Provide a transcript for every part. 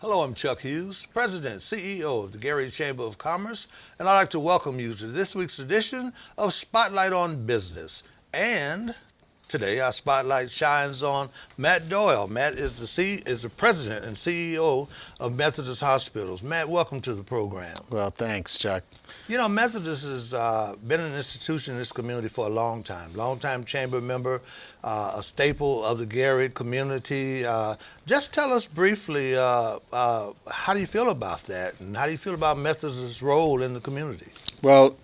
Hello, I'm Chuck Hughes, President, CEO of the Gary Chamber of Commerce, and I'd like to welcome you to this week's edition of Spotlight on Business. And today, our spotlight shines on Matt Doyle. Matt is the president and CEO of Methodist Hospitals. Matt, welcome to the program. Well, thanks, Chuck. You know, Methodist has been an institution in this community for a long time chamber member, a staple of the Gary community. Just tell us briefly, how do you feel about that, and how do you feel about Methodist's role in the community? Well,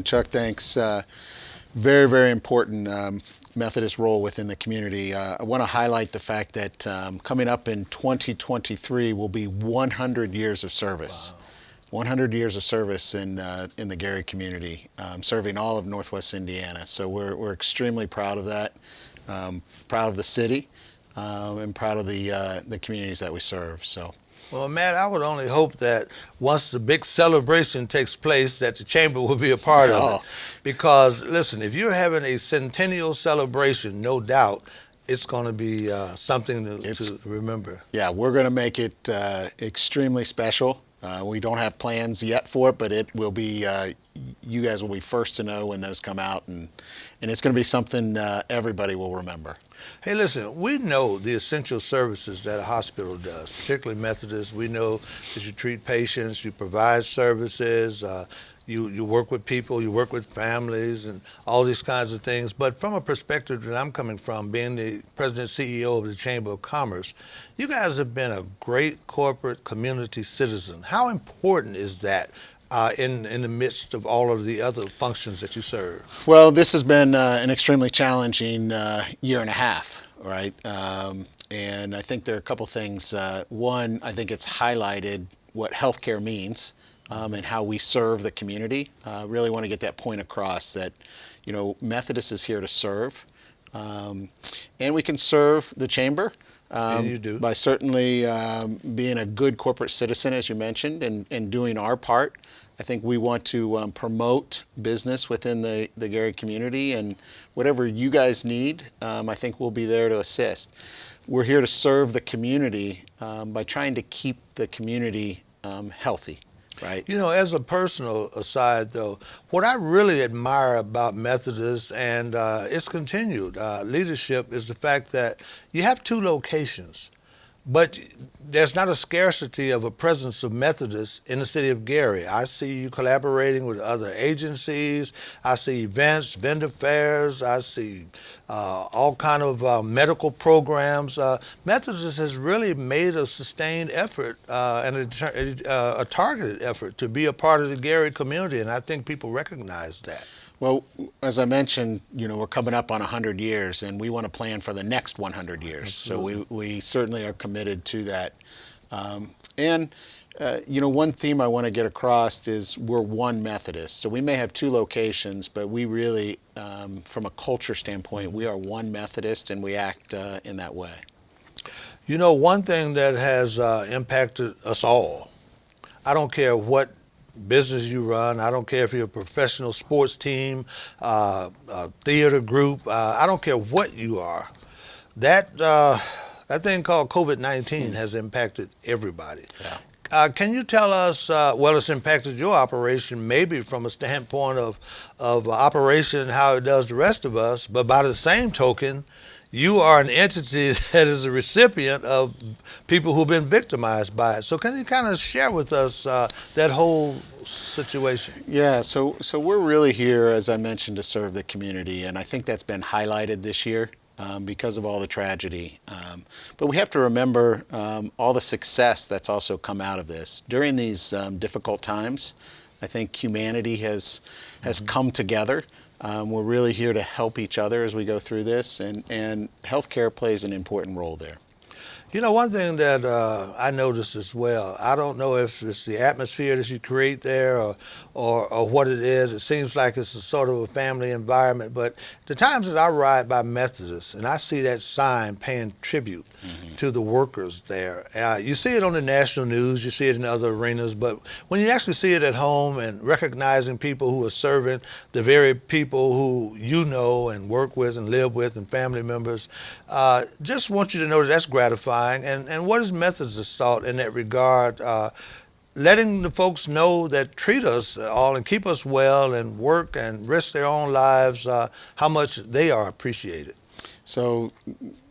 Chuck, thanks. Very, very important Methodist role within the community. I want to highlight the fact that coming up in 2023 will be 100 years of service. Wow. 100 years of service in the Gary community, serving all of Northwest Indiana. So we're extremely proud of that, proud of the city, and proud of the communities that we serve. So. Well, Matt, I would only hope that once the big celebration takes place, that the chamber will be a part of it. Because, listen, if you're having a centennial celebration, no doubt it's going to be something to remember. Yeah, we're going to make it extremely special. We don't have plans yet for it, but it will be. You guys will be first to know when those come out, and it's going to be something everybody will remember. Hey, listen, we know the essential services that a hospital does, particularly Methodist. We know that you treat patients, you provide services, you work with people, you work with families, and all these kinds of things. But from a perspective that I'm coming from, being the president and CEO of the Chamber of Commerce, you guys have been a great corporate community citizen. How important is that in the midst of all of the other functions that you serve? Well, this has been an extremely challenging year and a half, right? And I think there are a couple things. One, I think it's highlighted what healthcare means and how we serve the community. Really want to get that point across that, Methodist is here to serve. And we can serve the chamber. You do. By certainly being a good corporate citizen, as you mentioned, and doing our part. I think we want to promote business within the Gary community, and whatever you guys need, I think we'll be there to assist. We're here to serve the community by trying to keep the community healthy. Right. You know, as a personal aside, though, what I really admire about Methodist and its continued leadership is the fact that you have two locations, but there's not a scarcity of a presence of Methodists in the city of Gary. I see you collaborating with other agencies. I see events, vendor fairs. I see all kind of medical programs. Methodist has really made a sustained effort and a targeted effort to be a part of the Gary community, and I think people recognize that. Well, as I mentioned, we're coming up on 100 years, and we want to plan for the next 100 years. Absolutely. So we certainly are committed to that. One theme I want to get across is we're one Methodist. So we may have two locations, but we really, from a culture standpoint, we are one Methodist, and we act in that way. You know, one thing that has impacted us all, I don't care what business you run, I don't care if you're a professional sports team, a theater group, I don't care what you are, that thing called COVID-19 has impacted everybody. Yeah. Can you tell us, it's impacted your operation maybe from a standpoint of operation, how it does the rest of us, but by the same token, you are an entity that is a recipient of people who've been victimized by it. So can you kind of share with us that whole situation? Yeah, so we're really here, as I mentioned, to serve the community, and I think that's been highlighted this year because of all the tragedy. But we have to remember all the success that's also come out of this. During these difficult times, I think humanity has come together. We're really here to help each other as we go through this, and healthcare plays an important role there. You know, one thing that I noticed as well, I don't know if it's the atmosphere that you create there or what it is. It seems like it's a sort of a family environment, but the times that I ride by Methodist and I see that sign paying tribute to the workers there, you see it on the national news, you see it in other arenas, but when you actually see it at home and recognizing people who are serving the very people who you know and work with and live with and family members, just want you to know that that's gratifying. gratifying. And what is Methodist thought in that regard? Letting the folks know that treat us all and keep us well and work and risk their own lives, how much they are appreciated. So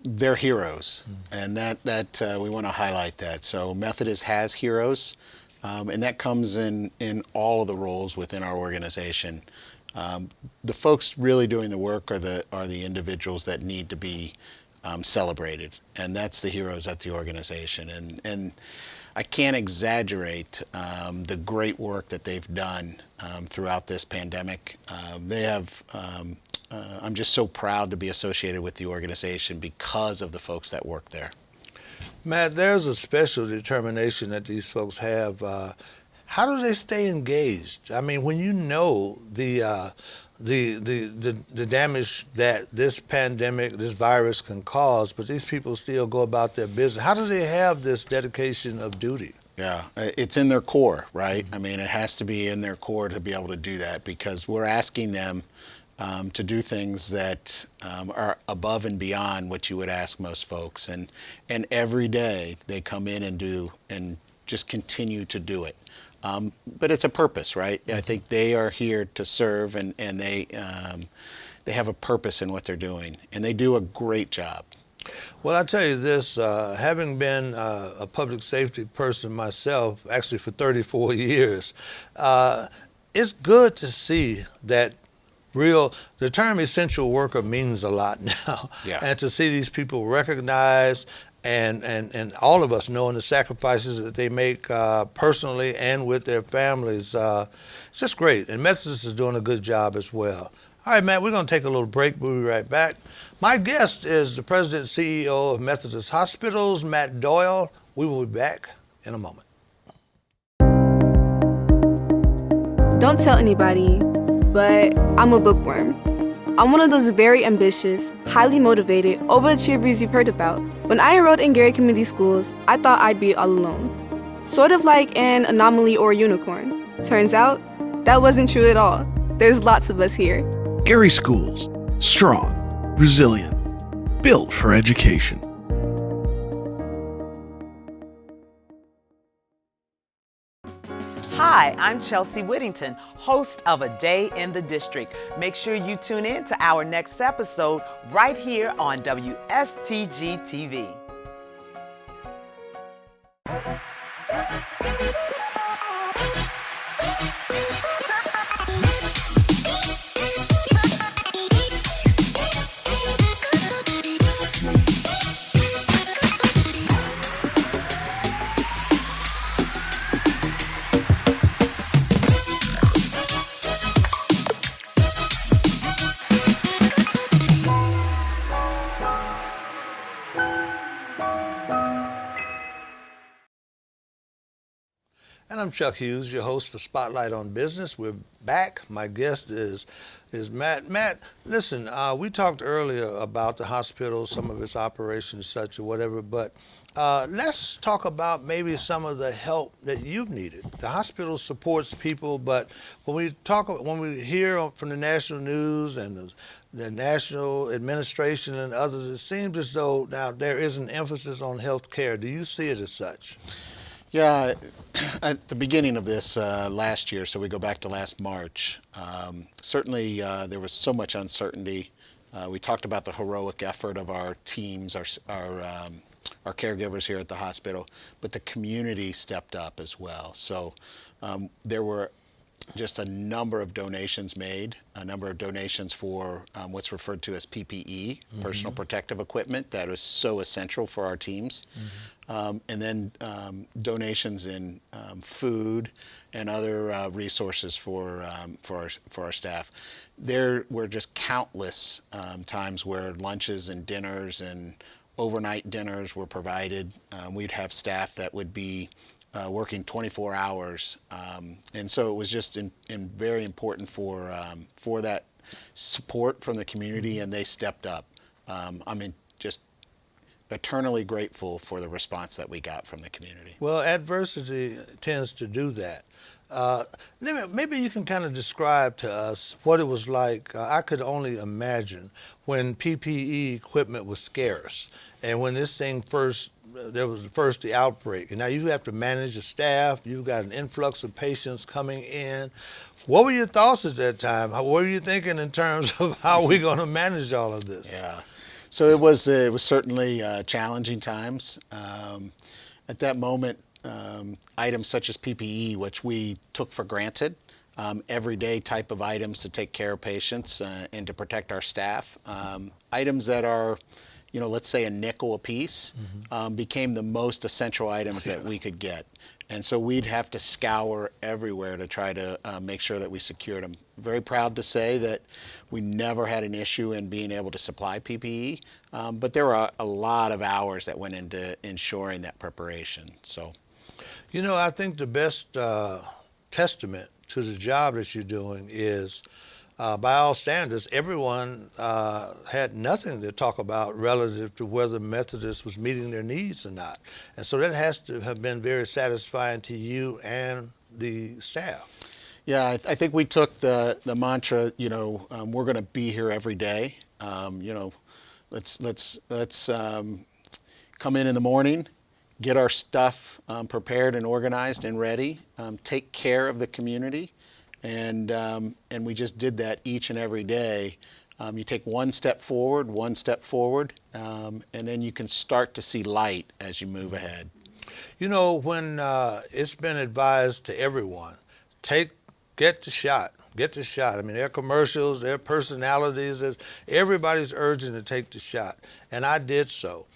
they're heroes, and that we want to highlight that. So Methodist has heroes, and that comes in all of the roles within our organization. The folks really doing the work are the individuals that need to be celebrated, and that's the heroes at the organization. And I can't exaggerate the great work that they've done throughout this pandemic. They have. I'm just so proud to be associated with the organization because of the folks that work there. Matt, there's a special determination that these folks have. How do they stay engaged? I mean, when you know the damage that this pandemic, this virus can cause, but these people still go about their business. How do they have this dedication of duty? Yeah, it's in their core, right? I mean, it has to be in their core to be able to do that, because we're asking them to do things that are above and beyond what you would ask most folks. And every day they come in and do and just continue to do it. But it's a purpose, right? I think they are here to serve, and they have a purpose in what they're doing, and they do a great job. Well, I tell you this, having been a public safety person myself, actually for 34 years, it's good to see that the term essential worker means a lot now. Yeah. And to see these people recognized and all of us knowing the sacrifices that they make personally and with their families, it's just great. And Methodist is doing a good job as well. All right, Matt, we're going to take a little break. We'll be right back. My guest is the President and CEO of Methodist Hospitals, Matt Doyle. We will be back in a moment. Don't tell anybody, but I'm a bookworm. I'm one of those very ambitious, highly motivated, overachievers you've heard about. When I enrolled in Gary Community Schools, I thought I'd be all alone. Sort of like an anomaly or a unicorn. Turns out, that wasn't true at all. There's lots of us here. Gary Schools. Strong, resilient, built for education. Hi, I'm Chelsea Whittington, host of A Day in the District. Make sure you tune in to our next episode right here on WSTG-TV. And I'm Chuck Hughes, your host for Spotlight on Business. We're back. My guest is Matt. Matt, listen, we talked earlier about the hospital, some of its operations, such or whatever, but let's talk about maybe some of the help that you've needed. The hospital supports people, but when we hear from the national news and the national administration and others, it seems as though now there is an emphasis on health care. Do you see it as such? Yeah, at the beginning of this last year, so we go back to last March, certainly there was so much uncertainty. We talked about the heroic effort of our teams, our caregivers here at the hospital, but the community stepped up as well. So there were just a number of donations made, a number of donations for what's referred to as PPE, personal protective equipment, that is so essential for our teams. And then donations in food and other resources for our staff. There were just countless times where lunches and dinners and overnight dinners were provided. We'd have staff that would be working 24 hours, and so it was just very important for that support from the community, and they stepped up. Just eternally grateful for the response that we got from the community. Well, adversity tends to do that. Maybe you can kind of describe to us what it was like. I could only imagine when PPE equipment was scarce And when this thing first, there was first the outbreak, and now you have to manage the staff. You've got an influx of patients coming in. What were your thoughts at that time? What were you thinking in terms of how we're going to manage all of this? Yeah. So it was certainly challenging times. At that moment, items such as PPE, which we took for granted, everyday type of items to take care of patients and to protect our staff, items that are, let's say a nickel a piece, became the most essential items that we could get. And so we'd have to scour everywhere to try to make sure that we secured them. Very proud to say that we never had an issue in being able to supply PPE, but there were a lot of hours that went into ensuring that preparation. So, I think the best testament to the job that you're doing is, by all standards, everyone had nothing to talk about relative to whether Methodist was meeting their needs or not. And so that has to have been very satisfying to you and the staff. Yeah, I think we took the mantra, we're going to be here every day. Let's come in the morning, get our stuff prepared and organized and ready, take care of the community. And we just did that each and every day. You take one step forward, and then you can start to see light as you move ahead. When it's been advised to everyone, get the shot. I mean, there are commercials, there are personalities, everybody's urging to take the shot, and I did so.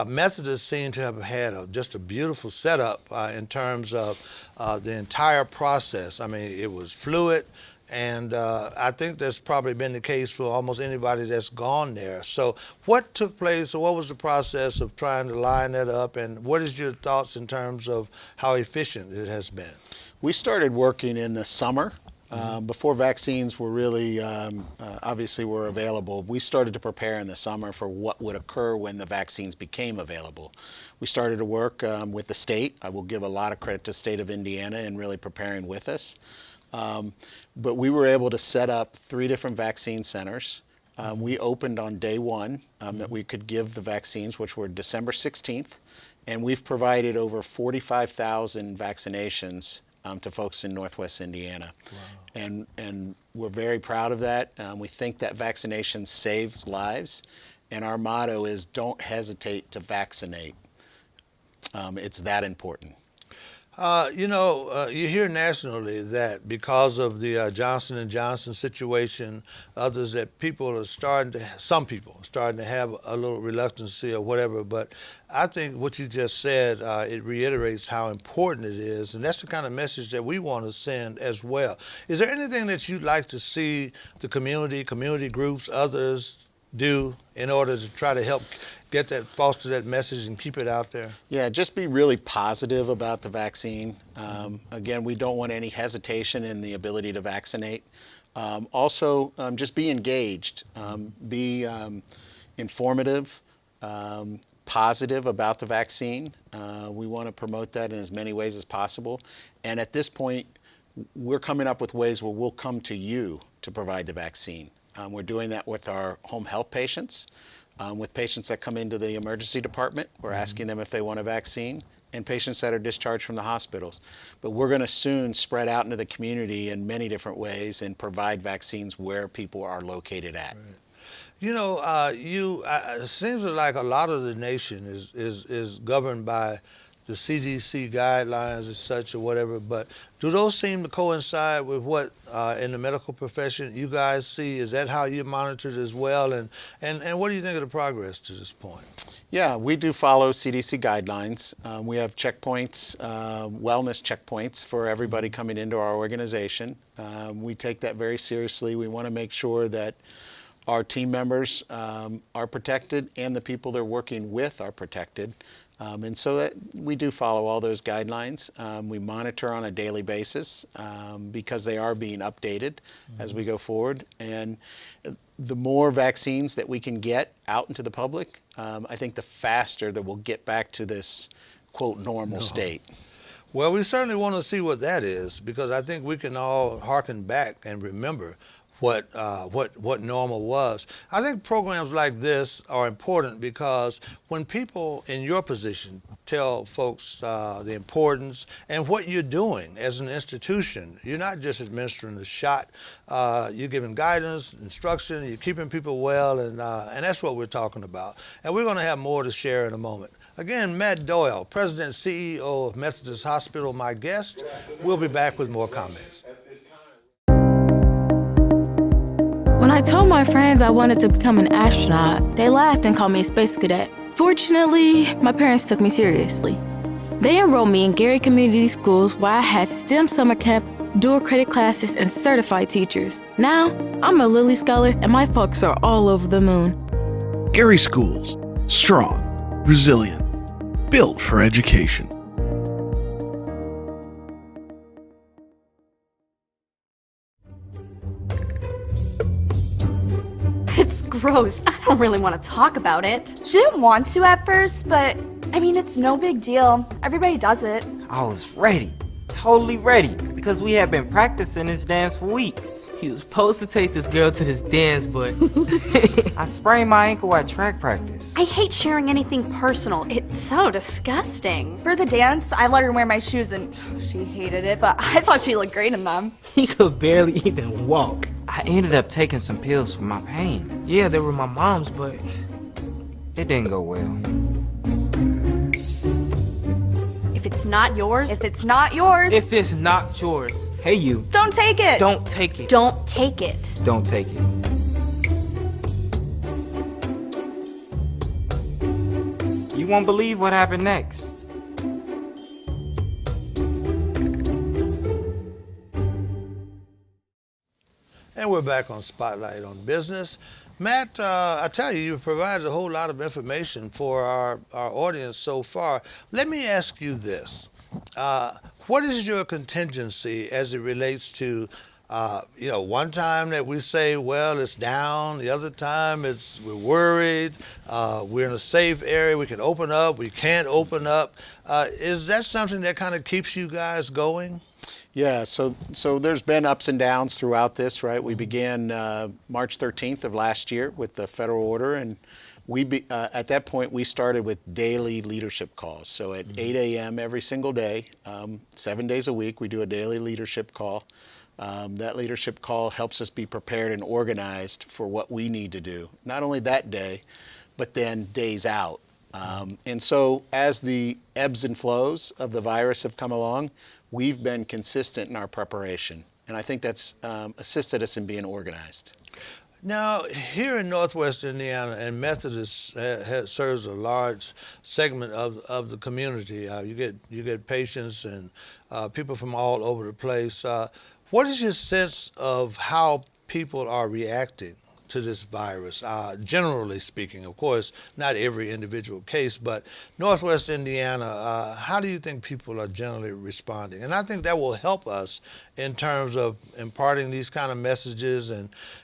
Methodists seem to have had just a beautiful setup in terms of the entire process. I mean, it was fluid, and I think that's probably been the case for almost anybody that's gone there. So what took place, or what was the process of trying to line that up, and what is your thoughts in terms of how efficient it has been? We started working in the summer. Before vaccines were really, obviously were available, we started to prepare in the summer for what would occur when the vaccines became available. We started to work with the state. I will give a lot of credit to the state of Indiana in really preparing with us. But we were able to set up 3 different vaccine centers. We opened on day one that we could give the vaccines, which were December 16th, and we've provided over 45,000 vaccinations to folks in Northwest Indiana. Wow. And we're very proud of that. We think that vaccination saves lives, and our motto is don't hesitate to vaccinate. It's that important. You hear nationally that because of the Johnson & Johnson situation, some people are starting to have a little reluctancy or whatever, but I think what you just said, it reiterates how important it is, and that's the kind of message that we want to send as well. Is there anything that you'd like to see the community groups, others do in order to try to help foster that message and keep it out there? Yeah, just be really positive about the vaccine. Again, we don't want any hesitation in the ability to vaccinate. Also, just be engaged, be informative, positive about the vaccine. We want to promote that in as many ways as possible. And at this point, we're coming up with ways where we'll come to you to provide the vaccine. We're doing that with our home health patients, with patients that come into the emergency department. We're asking them if they want a vaccine, and patients that are discharged from the hospitals. But we're going to soon spread out into the community in many different ways and provide vaccines where people are located at. Right. It seems like a lot of the nation is governed by the CDC guidelines and such or whatever, but do those seem to coincide with what in the medical profession you guys see? Is that how you monitor it as well? And what do you think of the progress to this point? Yeah, we do follow CDC guidelines. We have checkpoints, wellness checkpoints for everybody coming into our organization. We take that very seriously. We want to make sure that our team members are protected and the people they're working with are protected. And so that we do follow all those guidelines. We monitor on a daily basis because they are being updated as we go forward. And the more vaccines that we can get out into the public, I think the faster that we'll get back to this, quote, normal state. Well, we certainly want to see what that is, because I think we can all hearken back and remember what normal was. I think programs like this are important because when people in your position tell folks the importance and what you're doing as an institution, you're not just administering the shot. You're giving guidance, instruction. You're keeping people well, and that's what we're talking about. And we're going to have more to share in a moment. Again, Matt Doyle, President and CEO of Methodist Hospital, my guest. We'll be back with more comments. When I told my friends I wanted to become an astronaut, they laughed and called me a space cadet. Fortunately, my parents took me seriously. They enrolled me in Gary Community Schools where I had STEM summer camp, dual credit classes, and certified teachers. Now, I'm a Lilly Scholar and my folks are all over the moon. Gary Schools. Strong, resilient, built for education. It's gross. I don't really want to talk about it. She didn't want to at first, but I mean, it's no big deal. Everybody does it. I was ready, totally ready, because we had been practicing this dance for weeks. He was supposed to take this girl to this dance, but I sprained my ankle at track practice. I hate sharing anything personal. It's so disgusting. For the dance, I let her wear my shoes and she hated it, but I thought she looked great in them. he could barely even walk. I ended up taking some pills for my pain. Yeah, they were my mom's, but It didn't go well. If it's not yours, If it's not yours, if it's not yours, Hey you, don't take it. don't take it. don't take it. don't take it. You won't believe what happened next. And we're back on Spotlight on Business. Matt, I tell you, you've provided a whole lot of information for our audience so far. Let me ask you this. What is your contingency as it relates to, one time that we say, well, it's down, the other time we're worried, we're in a safe area, we can open up, we can't open up. Is that something that kind of keeps you guys going? Yeah, so there's been ups and downs throughout this, right? We began March 13th of last year with the federal order, and at that point we started with daily leadership calls. So at 8 a.m. every single day, 7 days a week, we do a daily leadership call. That leadership call helps us be prepared and organized for what we need to do, not only that day, but then days out. And so as the ebbs and flows of the virus have come along, we've been consistent in our preparation. And I think that's assisted us in being organized. Now, here in Northwest Indiana, and Methodist serves a large segment of the community. You get patients and people from all over the place. What is your sense of how people are reacting to this virus, generally speaking? Of course, not every individual case, but Northwest Indiana, how do you think people are generally responding? And I think that will help us in terms of imparting these kind of messages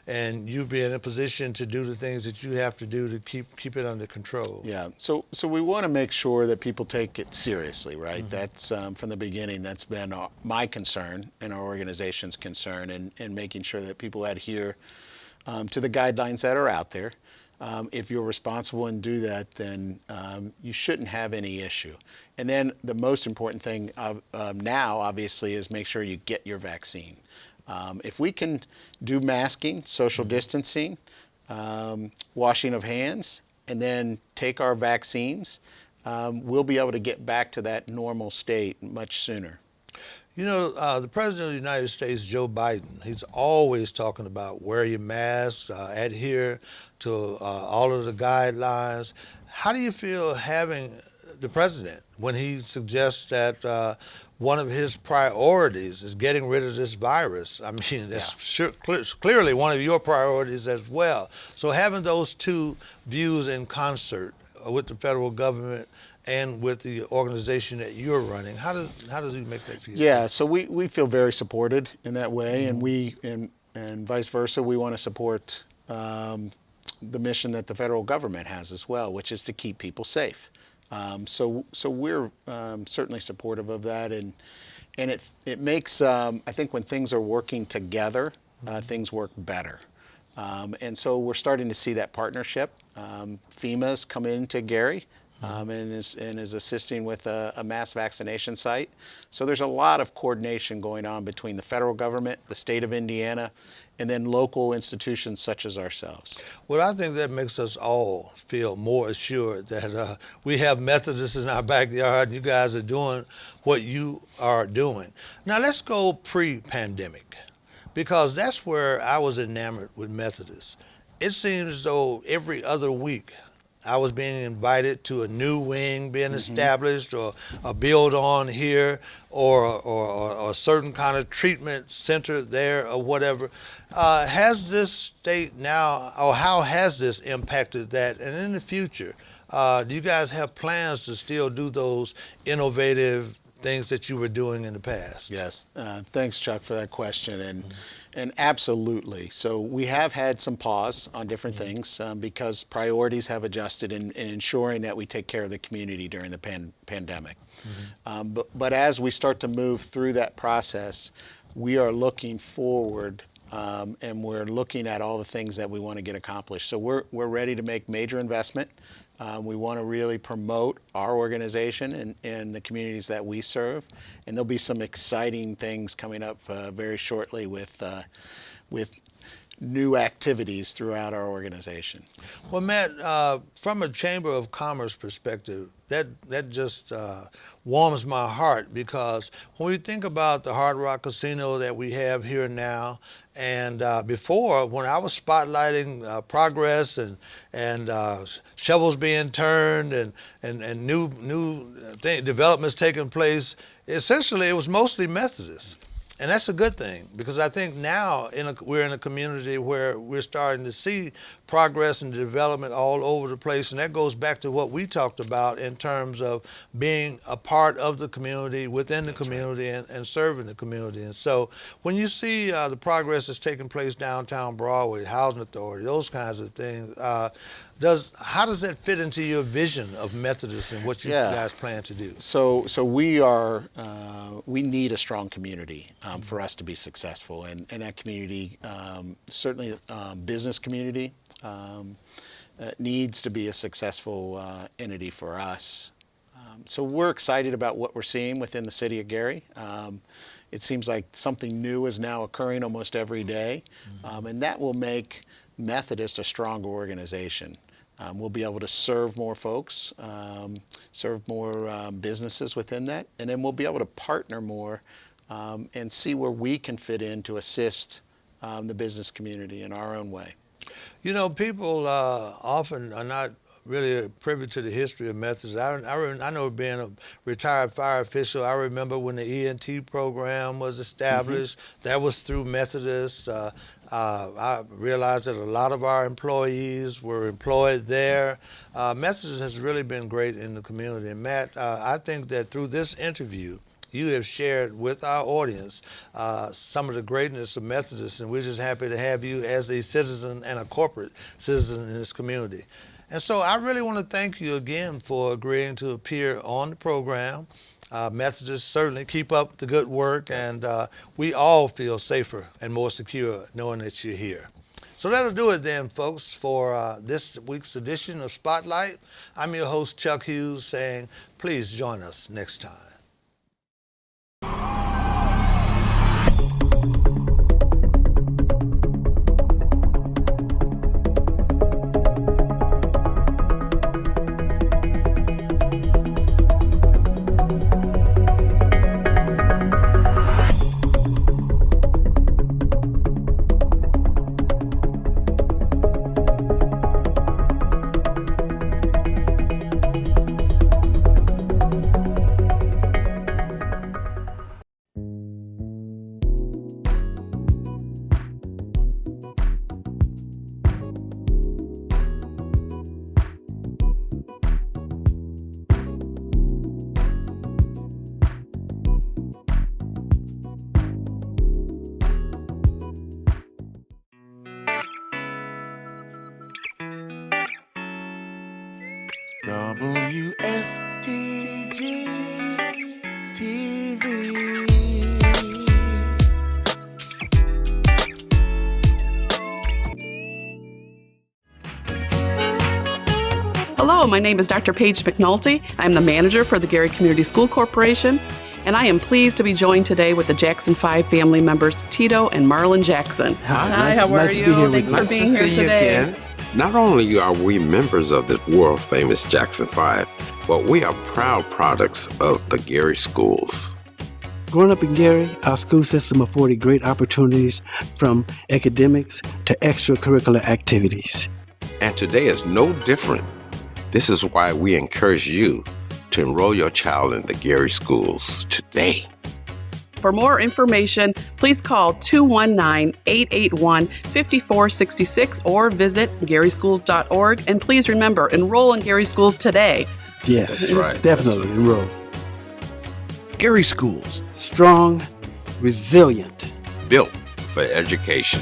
and you being in a position to do the things that you have to do to keep it under control. Yeah, so we want to make sure that people take it seriously, right? Mm-hmm. That's from the beginning, that's been my concern and our organization's concern in making sure that people adhere to the guidelines that are out there. If you're responsible and do that, then you shouldn't have any issue. And then the most important thing now, obviously, is make sure you get your vaccine. If we can do masking, social distancing, washing of hands, and then take our vaccines, we'll be able to get back to that normal state much sooner. You know, the President of the United States, Joe Biden, he's always talking about wear your mask, adhere to all of the guidelines. How do you feel having the President when he suggests that one of his priorities is getting rid of this virus? I mean, that's clearly one of your priorities as well. So having those two views in concert with the federal government and with the organization that you're running, how does he make that feel? Yeah, so we feel very supported in that way, and and vice versa, we want to support the mission that the federal government has as well, which is to keep people safe. So we're certainly supportive of that, and it makes I think when things are working together, things work better. And so we're starting to see that partnership. FEMA's come into Gary and is assisting with a mass vaccination site. So there's a lot of coordination going on between the federal government, the state of Indiana, and then local institutions such as ourselves. Well, I think that makes us all feel more assured that we have Methodists in our backyard and you guys are doing what you are doing. Now let's go pre-pandemic, because that's where I was enamored with Methodists. It seems as though every other week I was being invited to a new wing being established, or a build on here, or a certain kind of treatment center there, or whatever. Has this state now, or how has this impacted that? And in the future, do you guys have plans to still do those innovative things that you were doing in the past? Yes, thanks, Chuck, for that question. And absolutely. So we have had some pause on different things because priorities have adjusted in ensuring that we take care of the community during the pandemic. But as we start to move through that process, we are looking forward and we're looking at all the things that we want to get accomplished. So we're ready to make major investment. We want to really promote our organization and the communities that we serve, and there'll be some exciting things coming up very shortly with new activities throughout our organization. Well, Matt, from a Chamber of Commerce perspective, that just warms my heart, because when we think about the Hard Rock Casino that we have here now, and before, when I was spotlighting progress and shovels being turned and new developments taking place, essentially it was mostly Methodist. And that's a good thing, because I think now we're in a community where we're starting to see progress and development all over the place, and that goes back to what we talked about in terms of being a part of the community, within the community, and serving the community. And so when you see the progress that's taking place downtown Broadway, Housing Authority, those kinds of things, how does that fit into your vision of Methodist and what you guys plan to do? So we need a strong community for us to be successful, and that community, certainly business community, needs to be a successful entity for us. So we're excited about what we're seeing within the city of Gary. It seems like something new is now occurring almost every day, and that will make Methodist a stronger organization. We'll be able to serve more folks, serve more businesses within that, and then we'll be able to partner more and see where we can fit in to assist the business community in our own way. You know, people often are not really privy to the history of Methodist. I know, being a retired fire official, I remember when the ENT program was established. That was through Methodist. I realized that a lot of our employees were employed there. Methodist has really been great in the community. And Matt, I think that through this interview, you have shared with our audience some of the greatness of Methodist, and we're just happy to have you as a citizen and a corporate citizen in this community. And so I really want to thank you again for agreeing to appear on the program. Methodists certainly keep up the good work, and we all feel safer and more secure knowing that you're here. So that'll do it then, folks, for this week's edition of Spotlight. I'm your host, Chuck Hughes, saying please join us next time. WSTG-TV. Hello, my name is Dr. Paige McNulty. I'm the manager for the Gary Community School Corporation, and I am pleased to be joined today with the Jackson 5 family members, Tito and Marlon Jackson. Hi, how are you? Thanks for being here today. Not only are we members of the world-famous Jackson 5, but we are proud products of the Gary schools. Growing up in Gary, our school system afforded great opportunities from academics to extracurricular activities. And today is no different. This is why we encourage you to enroll your child in the Gary schools today. For more information, please call 219-881-5466 or visit garyschools.org. And please remember, enroll in Gary Schools today. Yes, right. Definitely enroll. Gary Schools. Strong, resilient. Built for education.